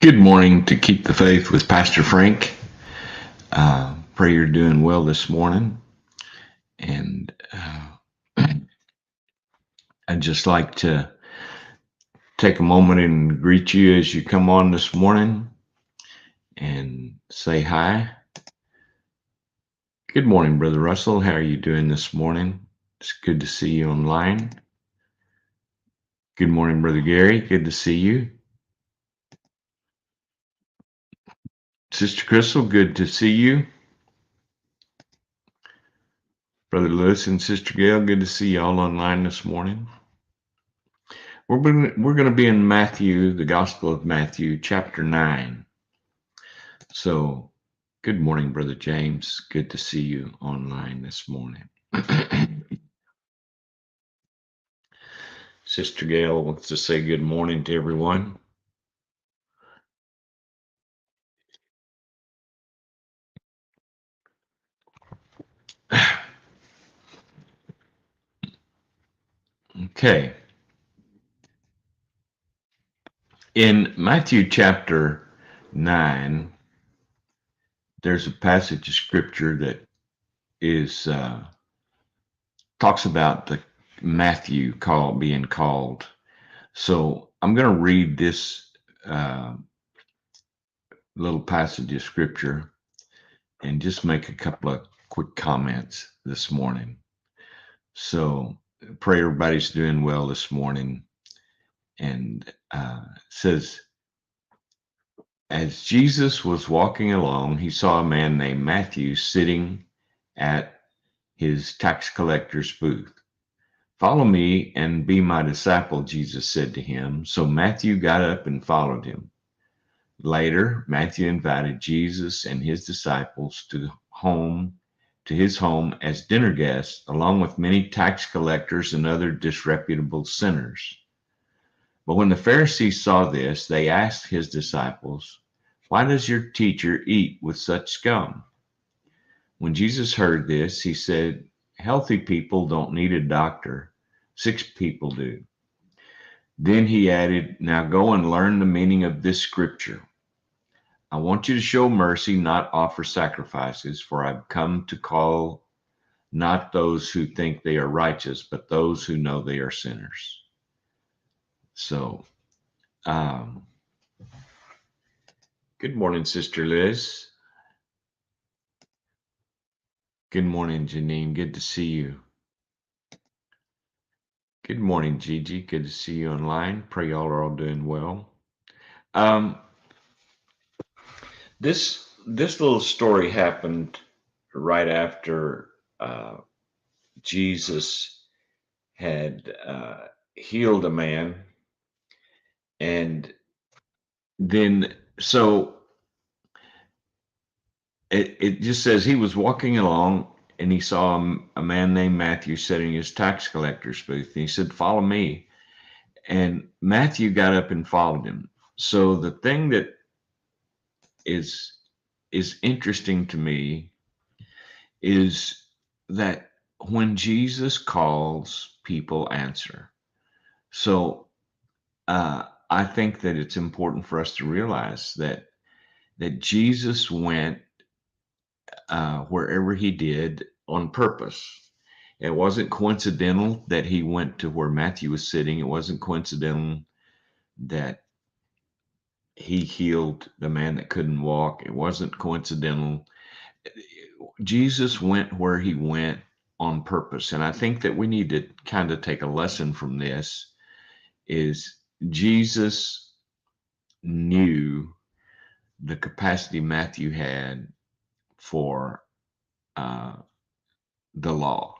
Good morning to Keep the Faith with Pastor Frank. Pray you're doing well this morning. And I'd just like to take a moment and greet you as you come on this morning and say hi. Good morning, Brother Russell. How are you doing this morning? It's good to see you online. Good morning, Brother Gary. Good to see you. Sister Crystal, good to see you. Brother Lewis and Sister Gail, good to see you all online this morning. We're going to be in Matthew, the Gospel of Matthew, chapter 9. So, good morning, Brother James. Good to see you online this morning. Sister Gail wants to say good morning to everyone. Okay. In Matthew chapter 9, there's a passage of scripture that is talks about the Matthew being called. So I'm going to read this little passage of scripture and just make a couple of quick comments this morning. So pray everybody's doing well this morning. And it says, as Jesus was walking along, he saw a man named Matthew sitting at his tax collector's booth. Follow me and be my disciple, Jesus said to him. So Matthew got up and followed him. Later, Matthew invited Jesus and his disciples to his home as dinner guests, along with many tax collectors and other disreputable sinners. But when the Pharisees saw this, they asked his disciples, "Why does your teacher eat with such scum?" When Jesus heard this, he said, "Healthy people don't need a doctor, sick people do." Then he added, "Now go and learn the meaning of this scripture. I want you to show mercy, not offer sacrifices, for I've come to call not those who think they are righteous, but those who know they are sinners." So, good morning, Sister Liz. Good morning, Janine. Good to see you. Good morning, Gigi. Good to see you online. Pray y'all are all doing well. This little story happened right after Jesus had healed a man, and then so it just says he was walking along and he saw a man named Matthew sitting in his tax collector's booth, and he said, "Follow me." And Matthew got up and followed him. So the thing that is interesting to me is that when Jesus calls, people answer. So I think that it's important for us to realize that Jesus went wherever he did on purpose. It wasn't coincidental that he went to where Matthew was sitting. It wasn't coincidental that he healed the man that couldn't walk. It wasn't coincidental. Jesus went where he went on purpose. And I think that we need to kind of take a lesson from this is Jesus knew the capacity Matthew had for the law.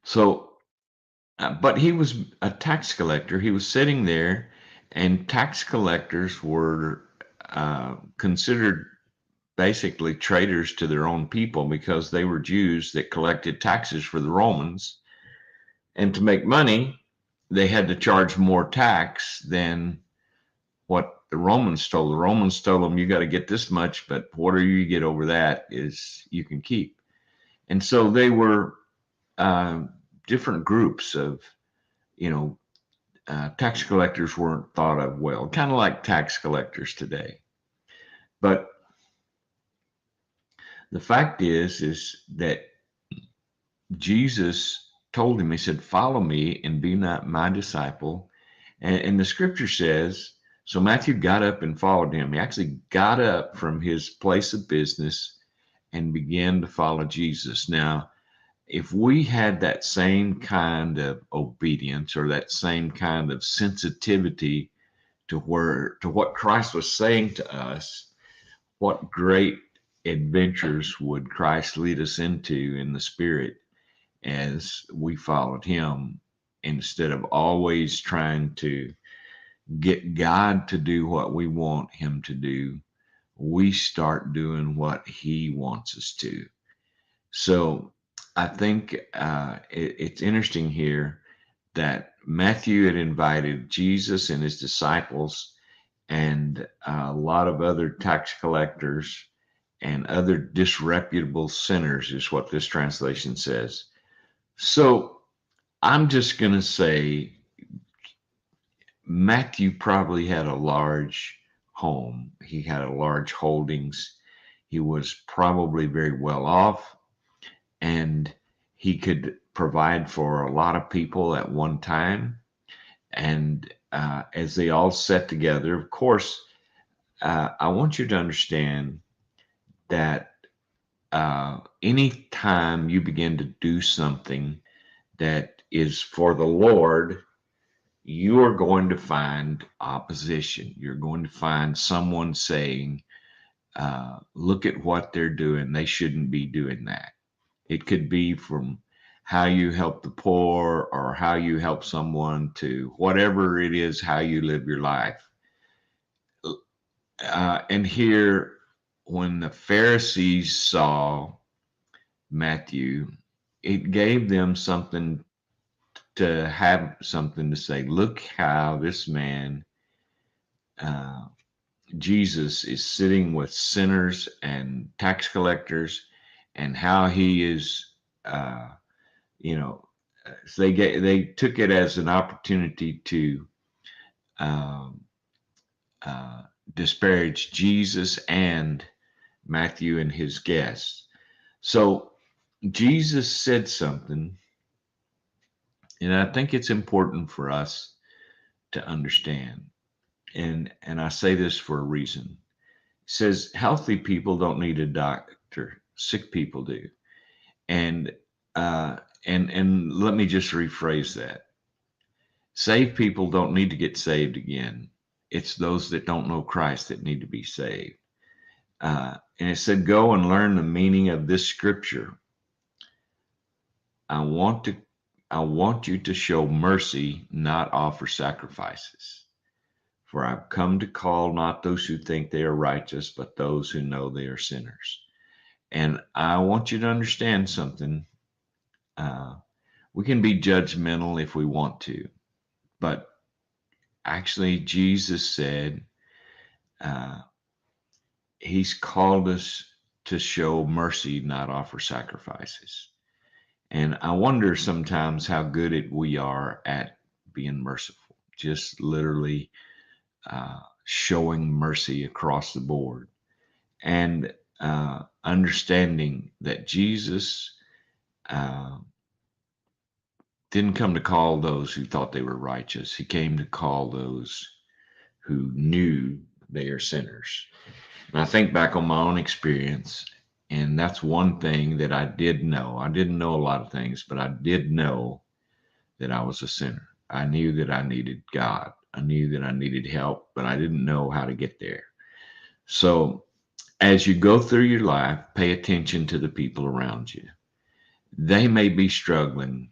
So, but he was a tax collector. He was sitting there, and tax collectors were considered basically traitors to their own people because they were Jews that collected taxes for the Romans. And to make money, they had to charge more tax than what the Romans told. The Romans told them, you got to get this much, but whatever you get over that is you can keep. And so they were different groups of, you know, tax collectors weren't thought of well, kind of like tax collectors today. But the fact is that Jesus told him, he said, follow me and be not my disciple. And the scripture says, so Matthew got up and followed him. He actually got up from his place of business and began to follow Jesus. Now, if we had that same kind of obedience or that same kind of sensitivity to what Christ was saying to us, what great adventures would Christ lead us into in the Spirit as we followed him, instead of always trying to get God to do what we want him to do. We start doing what he wants us to. So I think it's interesting here that Matthew had invited Jesus and his disciples and a lot of other tax collectors and other disreputable sinners, is what this translation says. So I'm just going to say Matthew probably had a large home. He had a large holdings. He was probably very well off, and he could provide for a lot of people at one time. And as they all sat together, of course, I want you to understand that any time you begin to do something that is for the Lord, you are going to find opposition. You're going to find someone saying, look at what they're doing. They shouldn't be doing that. It could be from how you help the poor or how you help someone to whatever it is, how you live your life. And here, when the Pharisees saw Matthew, it gave them something to have something to say. Look how this man, Jesus, is sitting with sinners and tax collectors, and how he is, you know, they took it as an opportunity to um, disparage Jesus and Matthew and his guests. So Jesus said something, and I think it's important for us to understand. And I say this for a reason. It says healthy people don't need a doctor, sick people do. And and let me just rephrase that. Saved people don't need to get saved again. It's those that don't know Christ that need to be saved. And it said, go and learn the meaning of this scripture. I want you to show mercy, not offer sacrifices. For I've come to call not those who think they are righteous, but those who know they are sinners. And I want you to understand something. We can be judgmental if we want to, but actually, Jesus said he's called us to show mercy, not offer sacrifices. And I wonder sometimes how good we are at being merciful, just literally showing mercy across the board, and understanding that Jesus didn't come to call those who thought they were righteous. He came to call those who knew they are sinners. And I think back on my own experience, and that's one thing that I did know. I didn't know a lot of things, but I did know that I was a sinner. I knew that I needed God. I knew that I needed help, but I didn't know how to get there. So as you go through your life, pay attention to the people around you. They may be struggling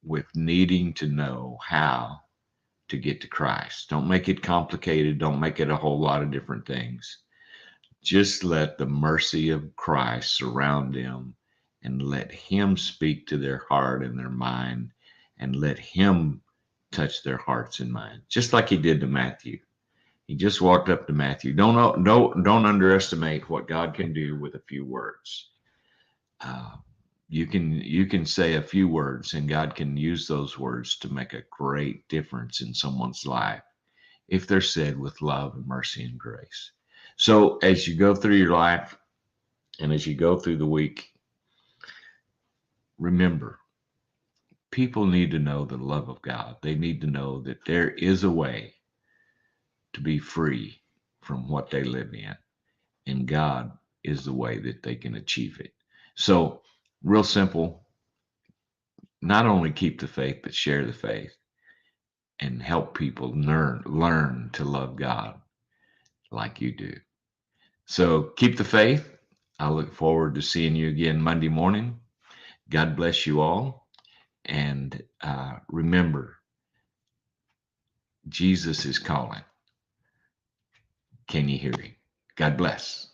with needing to know how to get to Christ. Don't make it complicated. Don't make it a whole lot of different things. Just let the mercy of Christ surround them, and let him speak to their heart and their mind, and let him touch their hearts and minds, just like he did to Matthew. He just walked up to Matthew. Don't underestimate what God can do with a few words. You can say a few words, and God can use those words to make a great difference in someone's life if they're said with love and mercy and grace. So as you go through your life and as you go through the week, remember, people need to know the love of God. They need to know that there is a way to be free from what they live in, and God is the way that they can achieve it. So, real simple, not only keep the faith, but share the faith and help people learn to love God like you do. So, keep the faith. I look forward to seeing you again Monday morning. God bless you all. And remember, Jesus is calling. Can you hear him? God bless.